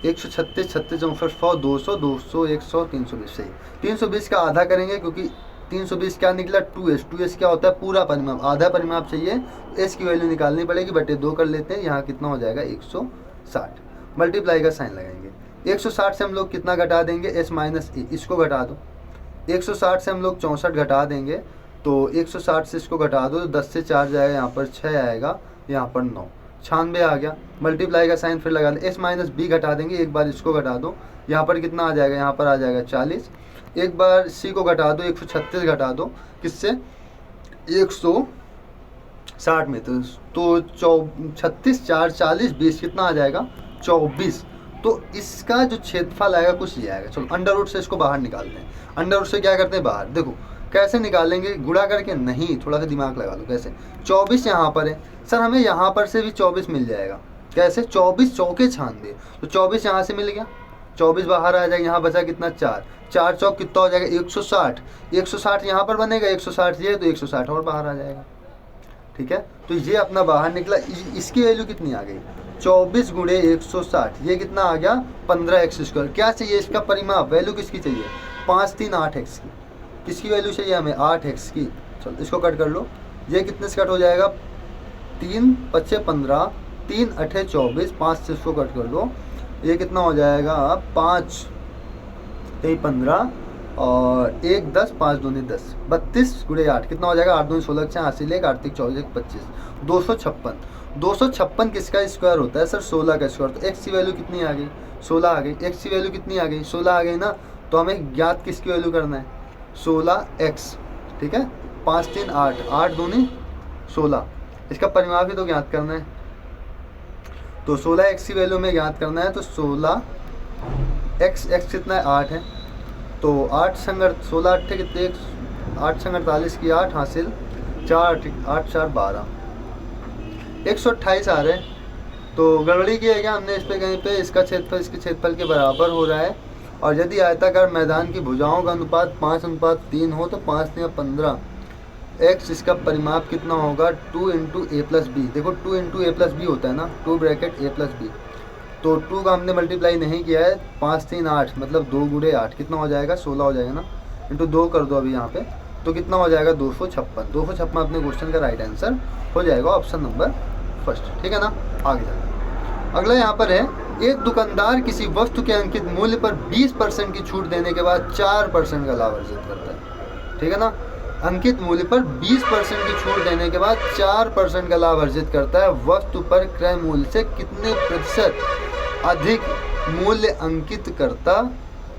136 36 64 100 200 200 100 320, सही। 320 का आधा करेंगे क्योंकि 320 क्या निकला 2s, 2s क्या होता है पूरा परिमाप, आधा परिमाप चाहिए, s की वैल्यू निकालनी पड़ेगी, बटे 2 कर लेते हैं। यहाँ कितना हो जाएगा 160, मल्टीप्लाई का साइन लगाएंगे। 160 से हम लोग कितना घटा देंगे, s माइनस ए, इसको घटा दो। 160 से हम लोग 64 घटा देंगे, तो 160 से इसको घटा दो तो 10 से 4 जाएगा, यहाँ पर 6 आएगा, यहाँ पर 9, 96 आ गया। मल्टीप्लाई का साइन फिर लगा दें, s माइनस बी घटा देंगे, एक बार इसको घटा दो, यहाँ पर कितना आ जाएगा, यहाँ पर आ जाएगा 40। एक बार c को घटा दो, 136 घटा दो, किससे 160 में, तो 36 4 40 20 कितना आ जाएगा 24। तो इसका जो क्षेत्रफल आएगा कुछ ये आएगा। चलो अंडर रूट से इसको बाहर निकालते हैं। अंडर रूट से क्या करते हैं बाहर, देखो कैसे निकालेंगे, गुणा करके नहीं, थोड़ा सा दिमाग लगा लो कैसे। 24 यहाँ पर है सर, हमें यहाँ पर से भी 24 मिल जाएगा, कैसे 24 चौके 96, तो 24 यहाँ से मिल गया, 24 बाहर आ जाएगा, यहाँ बचा कितना 4 4 चौक कितना हो जाएगा 160, 160 यहाँ पर बनेगा, 160 ये तो 160 और बाहर आ जाएगा, ठीक है। तो ये अपना बाहर निकला। इसकी वैल्यू कितनी आ गई 24 गुणे 160, ये कितना आ गया 15x²। क्या चाहिए इसका परिमाप, वैल्यू किसकी चाहिए 5 3 8x की, किसकी वैल्यू चाहिए हमें 8x की। चलो इसको कट कर लो, ये कितने से कट हो जाएगा 3 5 15, 3 8 24, 5 से इसको कट कर लो, ये कितना हो जाएगा 5 3 15 और 1 10 5 2 10, 32 गुणे 8 कितना हो जाएगा 8 2 16 86 1 8 24 1 25, 256। 256 किसका स्क्वायर होता है सर 16 का स्क्वायर। तो x की वैल्यू कितनी आ गई 16 आ गई, x की वैल्यू कितनी आ गई 16 आ गई ना। तो हमें ज्ञात किसकी वैल्यू करना है 16x, ठीक है। 5 3 8 8 2 16, इसका परिमाप ही तो ज्ञात करना है। तो 16x की वैल्यू में ज्ञात करना है, तो 16x x कितना है 8 है, तो 8 संग 16 8 कितने 8 संग 48 की 8 हासिल 4 8 4 12, 128 आ रहे हैं। तो गड़बड़ी की है क्या हमने इस पे कहीं पे, इसका क्षेत्रफल इसके क्षेत्रफल के बराबर हो रहा है। और यदि आयताकार मैदान की भुजाओं का अनुपात 5:3 हो तो 5 या 15 x, इसका परिमाप कितना होगा 2 × a+b। देखो 2 × a+b होता है ना, 2 ब्रैकेट a+b, तो 2 का हमने मल्टीप्लाई नहीं किया है, 5 3 8 मतलब 2 गुणे 8 कितना हो जाएगा 16 हो जाएगा ना, इंटू 2 कर दो अभी यहाँ पे, तो कितना हो जाएगा 256। 256 अपने क्वेश्चन का राइट आंसर हो जाएगा, ऑप्शन नंबर फर्स्ट, ठीक है ना। आगे चलते, अगला यहाँ पर है, एक दुकानदार किसी वस्तु के अंकित मूल्य पर 20% की छूट देने के बाद 4% का लाभ अर्जित करता है, ठीक है ना। अंकित मूल्य पर 20% की छूट देने के बाद 4% का लाभ अर्जित करता है, वस्तु पर क्रय मूल्य से कितने प्रतिशत अधिक मूल्य अंकित करता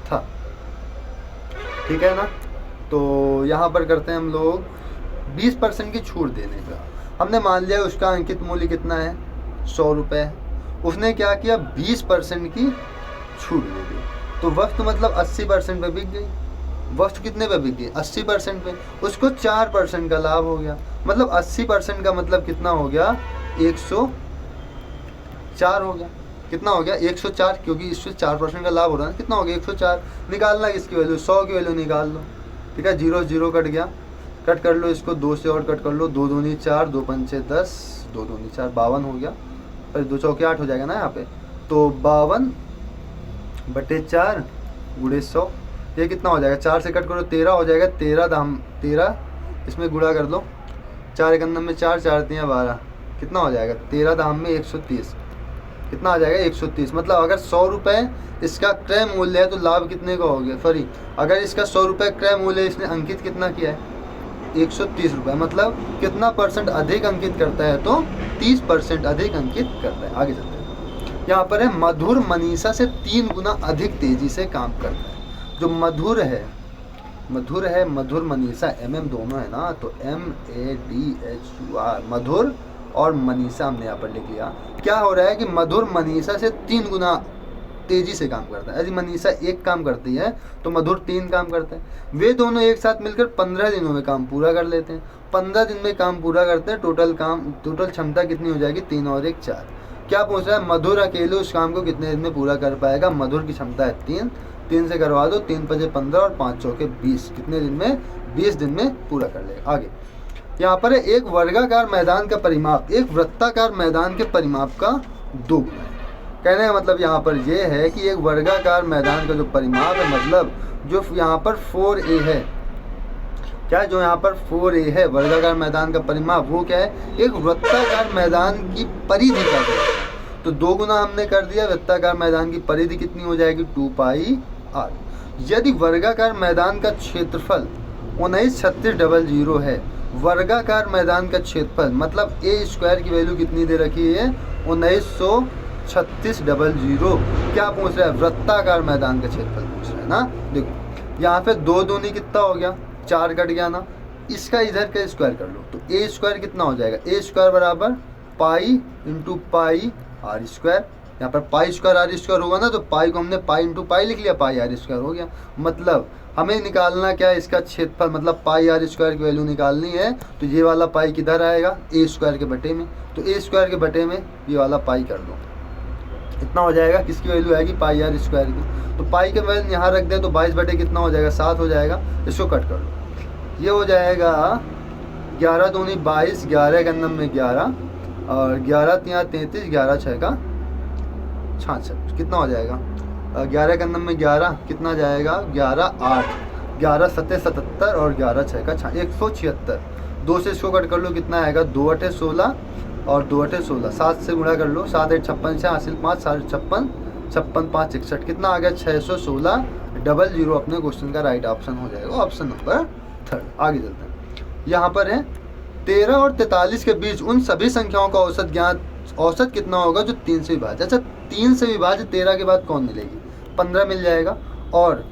था, ठीक है ना। तो यहाँ पर करते हैं हम लोग 20% की छूट देने का। हमने मान लिया उसका अंकित मूल्य कितना है 100 रुपये, उसने क्या किया 20% की छूट दे दी, तो वस्तु मतलब 80% पे बिक गई। वस्तु कितने पे बिक गई 80% पे, उसको 4% का लाभ हो गया, मतलब 80% का मतलब कितना हो गया 104 हो गया। कितना हो गया 104, क्योंकि इससे 4% का लाभ हो रहा है, कितना हो गया 104। निकालना किसकी वैल्यू 100 की वैल्यू निकाल लो, ठीक है। 0 0 कट गया, कट कर लो इसको, 2 से और कट कर लो, 2 दूनी 4 2 पंचे 10 2 दूनी 4 52 हो गया, फिर 2 चौके 8 हो जाएगा ना यहाँ पे। तो 52/4 गुणे 100, ये कितना हो जाएगा 4 से कट करो 13 हो जाएगा, 13 दाम 13 इसमें गुणा कर लो, 4 एक में 4, 4 3 12, कितना हो जाएगा 13 दाम में 130, कितना आ जाएगा 130। मतलब अगर 100 रुपये इसका क्रय मूल्य है तो लाभ कितने का हो गया, सॉरी अगर इसका 100 रुपये क्रय मूल्य है, इसने अंकित कितना किया है 130 रुपये, मतलब कितना परसेंट अधिक अंकित करता है, तो 30% अधिक अंकित करता है। आगे चलते हैं, यहाँ पर है मधुर मनीषा से 3 गुना अधिक तेजी से काम करता है। जो मधुर है मधुर मनीषा MM दोनों है ना, तो MADHUR मधुर और मनीषा हमने यहाँ पर लिख लिया। क्या हो रहा है कि मधुर मनीषा से 3 गुना तेजी से काम करता है। यदि मनीषा 1 काम करती है तो मधुर 3 काम करता है। वे दोनों एक साथ मिलकर 15 दिनों में काम पूरा कर लेते हैं। 15 दिन में काम पूरा करते हैं। टोटल क्षमता कितनी हो जाएगी, 3 और 1 4। क्या पूछ रहा है, मधुर अकेले उस काम को कितने दिन में पूरा कर पाएगा। मधुर की क्षमता है 3 से करवा दो, 3 5 15 और 5 चौके 20, कितने दिन में 20 दिन में पूरा कर लेगा। आगे यहाँ पर है एक वर्गाकार मैदान का परिमाप एक वृत्ताकार मैदान के परिमाप का 2 गुना है। कहने का मतलब यहाँ पर यह है कि एक वर्गाकार मैदान का जो परिमाप है, मतलब जो यहाँ पर 4A है, क्या जो यहाँ पर 4A है वर्गाकार मैदान का परिमाप, वो क्या है, एक वृत्ताकार मैदान की परिधि का है। तो 2 गुना हमने कर दिया। वृत्ताकार मैदान की परिधि कितनी हो जाएगी 2πr। यदि वर्गाकार मैदान का क्षेत्रफल 193600 है, वर्गाकार मैदान का क्षेत्रफल मतलब A² की वैल्यू कितनी दे रखी है 193600। क्या पूछ रहा है, वृत्ताकार मैदान का क्षेत्रफल पूछ रहा है ना। देखो यहाँ पे 2 दूनी कितना हो गया, 4 कट गया ना, इसका इधर का स्क्वायर कर लो तो A² कितना हो जाएगा, A² बराबर पाई इंटू पाई r²। यहाँ पर पाई² r² होगा ना, तो पाई को हमने पाई इंटू पाई लिख लिया, पाई r² हो गया। मतलब हमें निकालना क्या है, इसका क्षेत्रफल, मतलब पाई r² की वैल्यू निकालनी है। तो ये वाला पाई किधर आएगा, A² के बटे में, तो A² के बटे में ये वाला पाई कर दो, इतना हो जाएगा। किसकी वैल्यू आएगी, पाई r² की। तो पाई के वैल्यू यहाँ रख दें तो 22 बटे कितना हो जाएगा 7 हो जाएगा। इसको कट कर लो, ये हो जाएगा 11 दूनी 22, 11 एक में 11 और 11 3 33, 11 6 का 66, कितना हो जाएगा 11 के में 11 कितना जाएगा 11 8, 11 7 77 और 11 6 का 176। 2 से इसको कट कर लो, कितना आएगा 2 8 16 और 2 8 16, 7 से गुणा कर लो, 7 8 56 से हासिल 5, 7 56 56 5 61, कितना आ गया 616। 00 अपने क्वेश्चन का राइट ऑप्शन हो जाएगा, ऑप्शन नंबर 3। आगे चलते हैं, यहाँ पर है 13 और 43 के बीच उन सभी संख्याओं का औसत ज्ञात। औसत कितना होगा जो 3 से विभाज्य। अच्छा 3 से विभाज्य 13 के बाद कौन मिलेगी, 15 मिल जाएगा। और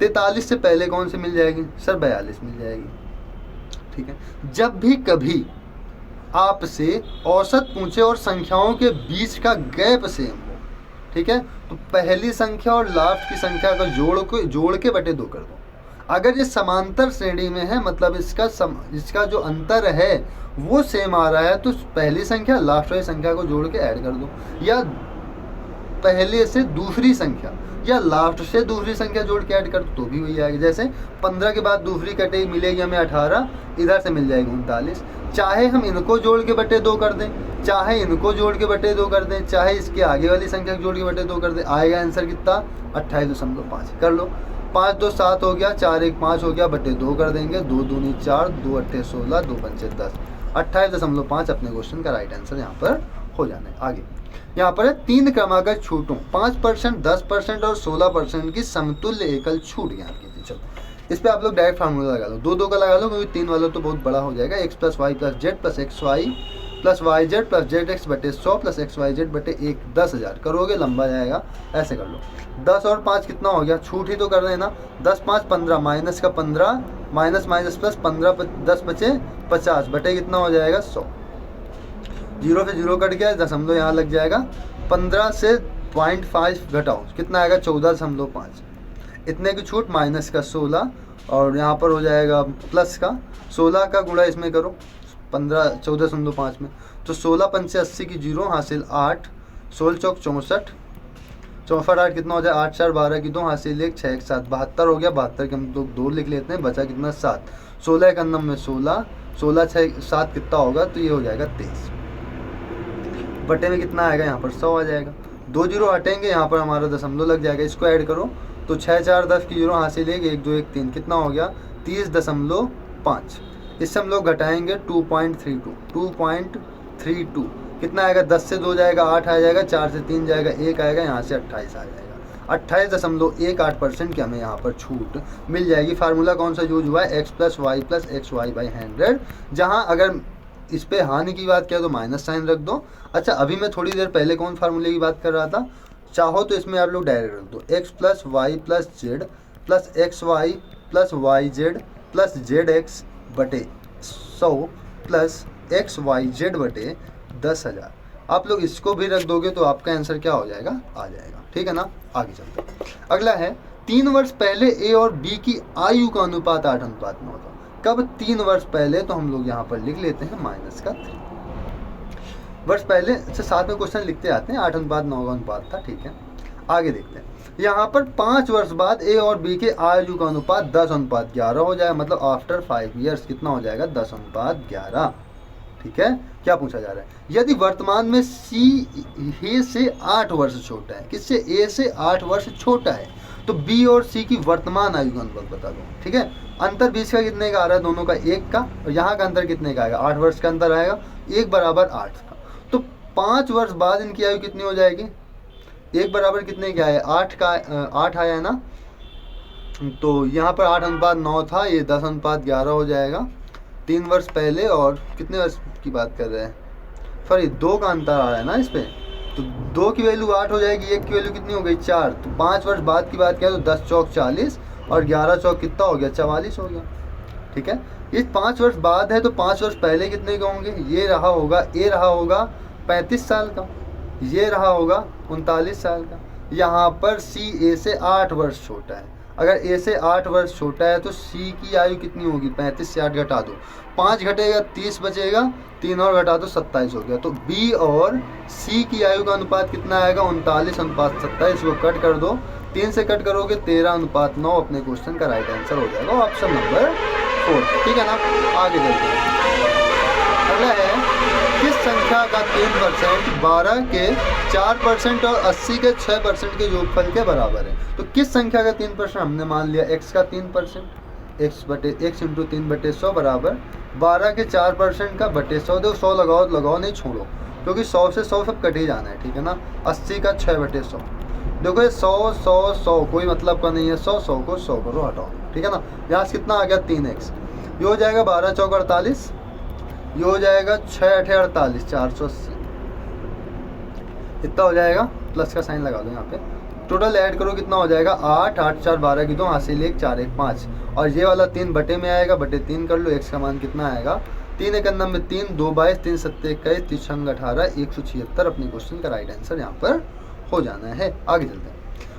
43 से पहले कौन सी मिल जाएगी, सर 42 मिल जाएगी। ठीक है, जब भी कभी आपसे औसत पूछे और संख्याओं के बीच का गैप सेम हो, ठीक है, तो पहली संख्या और लास्ट की संख्या का जोड़ के बटे 2 कर दो। अगर ये समांतर श्रेणी में है, मतलब इसका जो अंतर है वो सेम आ रहा है, तो पहली संख्या लास्ट वाली संख्या को जोड़ के ऐड कर दो, या पहले से दूसरी संख्या या लास्ट से दूसरी संख्या जोड़ के ऐड कर दो तो भी वही आएगी। जैसे 15 के बाद दूसरी कटेगी मिलेगी हमें 18, इधर से मिल जाएगी 39। चाहे हम इनको जोड़ के बटे 2 कर दें, चाहे इनको जोड़ के बटे 2 कर दें, चाहे इसके आगे वाली संख्या जोड़ के बटे 2 कर दें, आएगा आंसर कितना 28.5 कर लो। 5 2 7 हो गया, 4 1 5 हो गया, बटे 2 कर देंगे, 2 दूनी 4, 2 8 16, 2 5 10, 28.5 अपने क्वेश्चन का राइट आंसर यहाँ पर हो जाना है। आगे यहाँ पर है 3 क्रमागत छूटों 5%, 10% और 16% की समतुल्य एकल छूट ज्ञात कीजिए। चलो इस पे आप लोग डायरेक्ट फार्मूला लगा लो, 2 2 का लगा लो, क्योंकि 3 वाला तो बहुत बड़ा हो जाएगा। x + y + z + xy + yz + zx बटे 100 + xyz बटे 1 10,000 करोगे, लंबा जाएगा, ऐसे कर लो। 10 और 5 कितना हो गया, छूट ही तो कर रहे हैं ना, 10 5 15, माइनस का 15, माइनस माइनस प्लस 15 10 बचे 50 बटे कितना हो जाएगा 100। 0 से 0 कट गया, दशमलव यहाँ लग जाएगा। 15 से 0.5 घटाओ, कितना आएगा 14.5। इतने की छूट माइनस का 16 और यहाँ पर हो जाएगा प्लस का 16 का गुणा इसमें करो 14.5 में, तो 16 पंचे 80 की 0 हासिल 8, 16 चौक 64, 64 8 कितना हो जाए 8 4 12 की 2 हासिल 1 6 1 7 72 हो गया। 72 के हम लोग 2 लिख लेते हैं, बचा कितना 7, 16 एक अन्नम में 16, 16 6 7 कितना होगा, तो ये हो जाएगा 23 बटे में कितना आएगा यहाँ पर 100 आ जाएगा। 2 0 हटेंगे, यहाँ पर हमारा दशमलव लग जाएगा, इसको ऐड करो तो 6 4 10 की 0 हासिल 1 1 2 1 3 कितना हो गया 30.5। इससे हम लोग घटाएंगे 2.32 कितना आएगा, 10 से 2 जाएगा 8 आ जाएगा, 4 से 3 जाएगा 1 आएगा, यहाँ से 28 आ जाएगा। 28.18% की हमें यहाँ पर छूट मिल जाएगी। फार्मूला कौन सा यूज हुआ है, x + y + xy/100, जहाँ अगर इस पे हानि की बात किया तो माइनस साइन रख दो। अच्छा, अभी मैं थोड़ी देर पहले कौन फार्मूले की बात कर रहा था, चाहो तो इसमें आप लोग डायरेक्ट रख दो x + y + z + xy + yz + zx बटे 100 + xyz बटे 10,000। आप लोग इसको भी रख दोगे तो आपका आंसर क्या हो जाएगा, आ जाएगा। ठीक है ना, आगे चलते हैं। अगला है 3 वर्ष पहले ए और बी की आयु का अनुपात 8:9 था। कब 3 वर्ष पहले, तो हम लोग यहाँ पर लिख लेते हैं -3 वर्ष पहले से साथ में क्वेश्चन लिखते आते हैं। 8:9 का अनुपात था। ठीक है, आगे देखते हैं। यहाँ पर 5 वर्ष बाद ए और बी के आयु का अनुपात 10:11 हो जाएगा। मतलब आफ्टर 5 ईयर्स कितना हो जाएगा, 10:11। ठीक है, क्या पूछा जा रहा है, यदि वर्तमान में सी ए से 8 वर्ष छोटा है, किससे, ए से 8 वर्ष छोटा है, तो बी और सी की वर्तमान आयु का अनुपात बता दो। ठीक है, अंतर बीच का कितने का आ रहा है, दोनों का 1 का, और यहाँ का अंतर कितने का आएगा, 8 वर्ष का अंतर आएगा, 1 = 8 का। तो 5 वर्ष बाद इनकी आयु कितनी हो जाएगी, 1 बराबर कितने का है, 8 का, 8 आया है ना, तो यहाँ पर 8:9 था, ये 10:11 हो जाएगा। 3 वर्ष पहले और कितने वर्ष की बात कर रहे हैं, सॉरी 2 का अंतर आ रहा है ना इस पर, तो 2 की वैल्यू 8 हो जाएगी, 1 की वैल्यू कितनी हो गई, 4। तो 5 वर्ष बाद की बात किया तो 10 चौक 40 और 11 चौक कितना हो गया, 44 हो गया। ठीक है, इस 5 वर्ष बाद है तो 5 वर्ष पहले कितने के होंगे, ये रहा होगा, ए रहा होगा 35 साल का, ये रहा होगा 39 साल का। यहाँ पर सी ए से 8 वर्ष छोटा है। अगर ए से 8 वर्ष छोटा है तो सी की आयु कितनी होगी, 35 से 8 घटा दो, 5 घटेगा 30 बचेगा, 3 और घटा दो 27 हो गया। तो बी और सी की आयु का अनुपात कितना आएगा, 39:27। को कट कर दो, 3 से कट करोगे 13:9। अपने क्वेश्चन का राइट आंसर हो जाएगा ऑप्शन नंबर 4। ठीक है ना, आगे चलते हैं। अगला है, किस संख्या का 3% 12 के 4% और 80 के 6% के योगफल के बराबर है। तो किस संख्या का 3%, हमने मान लिया x का 3%, x × 3/100 बराबर 12 के 4% का बटे 100। देखो 100 लगाओ तो लगाओ, नहीं छोड़ो, क्योंकि 100 से 100 सब कट ही जाना है। ठीक है ना, 80 का 6/100। देखो ये 100 कोई मतलब का नहीं है, 100 को 100 करो, हटाओ। ठीक है ना, यहाँ से कितना आ गया, 3x, ये हो जाएगा 12 चौक 48, ये हो जाएगा 6 8 48, 480, इतना हो जाएगा। प्लस का साइन लगा दो यहाँ पे, टोटल ऐड करो कितना हो जाएगा, 8 8 4 12 की 2, हासिल 1 4 1 5, और ये वाला 3 बटे में आएगा, बटे 3 कर लो। x का मान कितना आएगा, 3 1 9 3 2 22 3 7 21 3 6 18 176। अपने क्वेश्चन का राइट आंसर यहाँ पर हो जाना है। आगे चलते हैं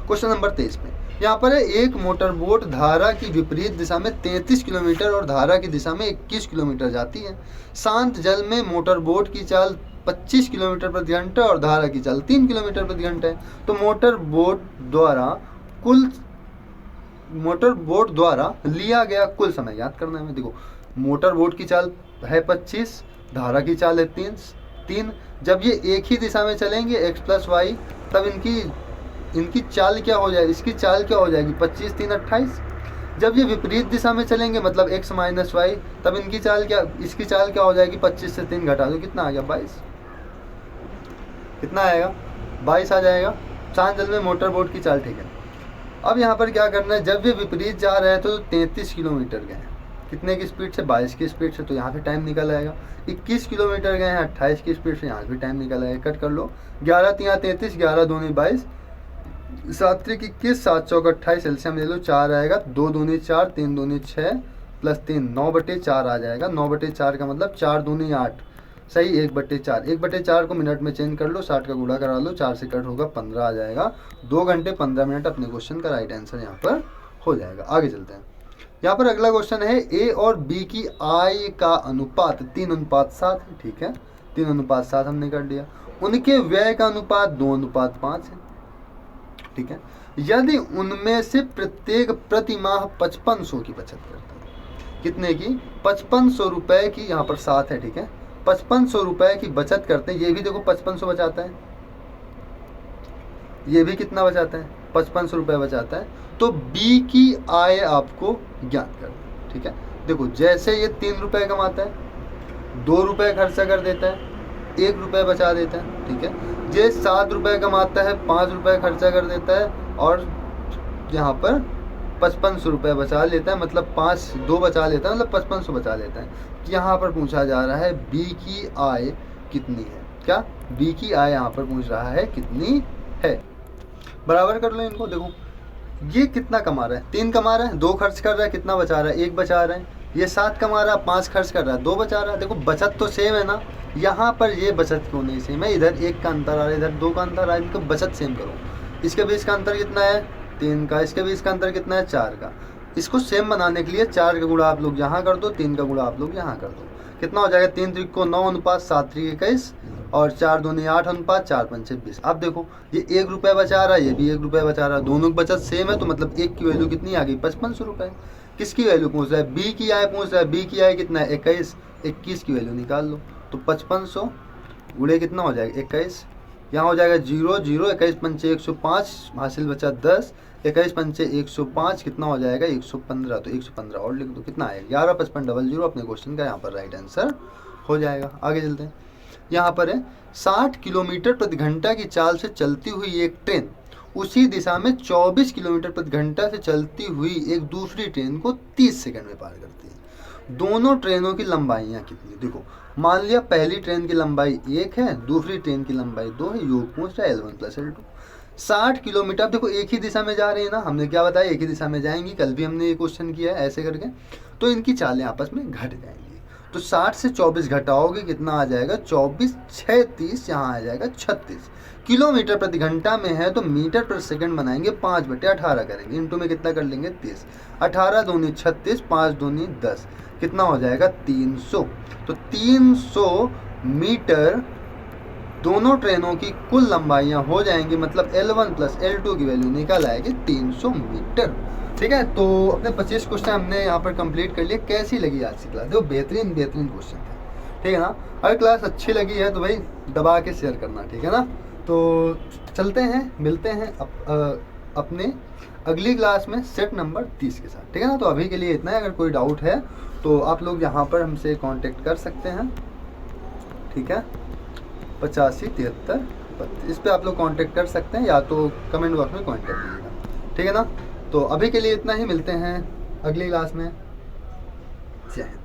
क्वेश्चन नंबर 23 पे। यहाँ पर है, एक मोटर बोट धारा की विपरीत दिशा में 33 किलोमीटर और धारा की दिशा में 21 किलोमीटर जाती है। शांत जल में मोटर बोट की चाल 25 किलोमीटर प्रति घंटा और धारा की चाल 3 किलोमीटर प्रति घंटा है। तो मोटर बोट द्वारा लिया गया कुल समय याद करना है। देखो मोटर बोट की चाल है 25, धारा की चाल है 3। जब ये एक ही दिशा में चलेंगे x + y, तब इनकी चाल क्या हो जाएगी, इसकी चाल क्या हो जाएगी, 25 3 28। जब ये विपरीत दिशा में चलेंगे मतलब x - y, तब इसकी चाल क्या हो जाएगी, 25 से 3 घटा दो, कितना आ गया, 22। कितना आएगा, 22 आ जाएगा। शांत जल में मोटर बोट की चाल। ठीक है, अब यहाँ पर क्या करना है, जब ये विपरीत जा रहे हैं तो 33 किलोमीटर गए हैं, कितने की स्पीड से, 22 की स्पीड से, तो यहाँ पे टाइम निकल आएगा। 21 किलोमीटर गए हैं 28 की स्पीड से, यहाँ भी टाइम निकल आएगा। कट कर लो, 11 3 33, 11 दूनी 22, 7 3 21, 7 चौक 28, एलसीएम ले लो, 4 आएगा, 2 दूनी 4, 3 दूनी 6 + 3 9/4 आ जाएगा। 9/4 का मतलब 4 दूनी 8, सही, 1/4। 1/4 को मिनट में चेंज कर लो, 60 का गुणा करा लो, 4 से कट होगा 15 आ जाएगा। 2 घंटे 15 मिनट अपने क्वेश्चन का राइट आंसर यहाँ पर हो जाएगा। आगे चलते हैं। यहाँ पर अगला क्वेश्चन है, ए और बी की आय का अनुपात 3:7 है। ठीक है, 3:7 हमने कर दिया। उनके व्यय का अनुपात 2:5 है। ठीक है, यदि उनमें से प्रत्येक प्रति माह 5500 की बचत करता है, कितने की, 5500 रुपए की, यहाँ पर 7 है। ठीक है, 5500 रुपए की बचत करते हैं। ये भी देखो 5500 बचाता है, ये भी कितना बचाता है, 5500 रुपए बचाता है। तो बी की आय आपको ज्ञात करना है। ठीक है। देखो जैसे ये 3 रुपये कमाता है, 2 रुपये खर्चा कर देता है, 1 रुपये बचा देता है, ठीक है। ये 7 रुपये कमाता है, 5 रुपये खर्चा कर देता है और यहाँ पर 5500 रुपये बचा लेता है, मतलब 2 बचा लेता है, मतलब 5500 बचा लेता है। यहाँ पर पूछा जा रहा है बी की आय कितनी है। क्या बी की आय यहाँ पर पूछ रहा है कितनी है। बराबर कर लो इनको। देखो ये कितना कमा रहा है, 3 कमा रहा है, 2 खर्च कर रहा है, कितना बचा रहा है, 1 बचा रहा है। ये 7 कमा रहा है, 5 खर्च कर रहा है, 2 बचा रहा है। देखो बचत तो सेम है ना, यहाँ पर ये बचत क्यों नहीं सेम है, इधर 1 का अंतर आ रहा है, इधर 2 का अंतर आ रहा है, इनको बचत सेम करो। इसके बीच का अंतर कितना है, 3 का, इसके बीच का अंतर कितना है, 4 का। इसको सेम बनाने के लिए 4 का गुणा आप लोग यहाँ कर दो, 3 का गुणा आप लोग यहाँ कर दो। कितना हो जाएगा, 3 त्रिक को 9 अनुपात 7 त्रिक 21 और 4 दूनी 8 अनुपात 4 पंचे 20। अब देखो ये 1 रुपये बचा रहा है, ये भी 1 रुपये बचा रहा है, दोनों की बचत सेम है, तो मतलब एक की वैल्यू कितनी आ गई, 5500 रुपये। किसकी वैल्यू पूछ रहा है, बी की आय पूछ रहा है। बी की आय कितना है, 21, 21 की वैल्यू निकाल लो, तो 5500 गुणे कितना हो जाएगा, 21। यहाँ हो जाएगा 0 0, 21 पंचे 105, हासिल बचा 10, 21 पंचे 105, कितना हो जाएगा 115, तो 115 और लिख दो, कितना आएगा 115500। अपने क्वेश्चन का यहाँ पर राइट आंसर हो जाएगा। आगे चलते हैं। यहाँ पर है 60 किलोमीटर प्रति घंटा की चाल से चलती हुई एक ट्रेन उसी दिशा में 24 किलोमीटर प्रति घंटा से चलती हुई एक दूसरी ट्रेन को 30 सेकंड में पार करती है। दोनों ट्रेनों की लंबाइयाँ कितनी। देखो मान लिया पहली ट्रेन की लंबाई 1 है, दूसरी ट्रेन की लंबाई 2 है, योग पूछ रहा है L1 + L2। 60 किलोमीटर, अब देखो एक ही दिशा में जा रहे हैं ना, हमने क्या बताया, एक ही दिशा में जाएंगी, कल भी हमने ये क्वेश्चन किया है ऐसे करके, तो इनकी चालें आपस में घट जाएंगी। तो 60 से 24 घटाओगे कितना आ जाएगा, 24 6 30, यहाँ आ जाएगा 36 किलोमीटर प्रति घंटा में है, तो मीटर पर सेकंड बनाएंगे, 5/18 करेंगे, इंटू में कितना कर लेंगे 30, 18 दूनी 36, 5 दूनी 10, कितना हो जाएगा 300। तो 300 मीटर दोनों ट्रेनों की कुल लंबाइयाँ हो जाएंगी, मतलब L1 + L2 की वैल्यू निकल आएगी 300 मीटर। ठीक है, तो अपने 25 क्वेश्चन हमने यहाँ पर कंप्लीट कर लिए। कैसी लगी आज की क्लास, देखो बेहतरीन क्वेश्चन है, ठीक है ना। अगर क्लास अच्छी लगी है तो भाई दबा के शेयर करना, ठीक है ना। तो चलते हैं, मिलते हैं अपने अगली क्लास में सेट नंबर 30 के साथ, ठीक है ना। तो अभी के लिए इतना है, अगर कोई डाउट है तो आप लोग यहाँ पर हमसे कांटेक्ट कर सकते हैं, ठीक है। 85 73 32 इस पर आप लोग कांटेक्ट कर सकते हैं, या तो कमेंट बॉक्स में कांटेक्ट कीजिएगा, ठीक है ना। तो अभी के लिए इतना ही, मिलते हैं अगली क्लास में। जय हिंद।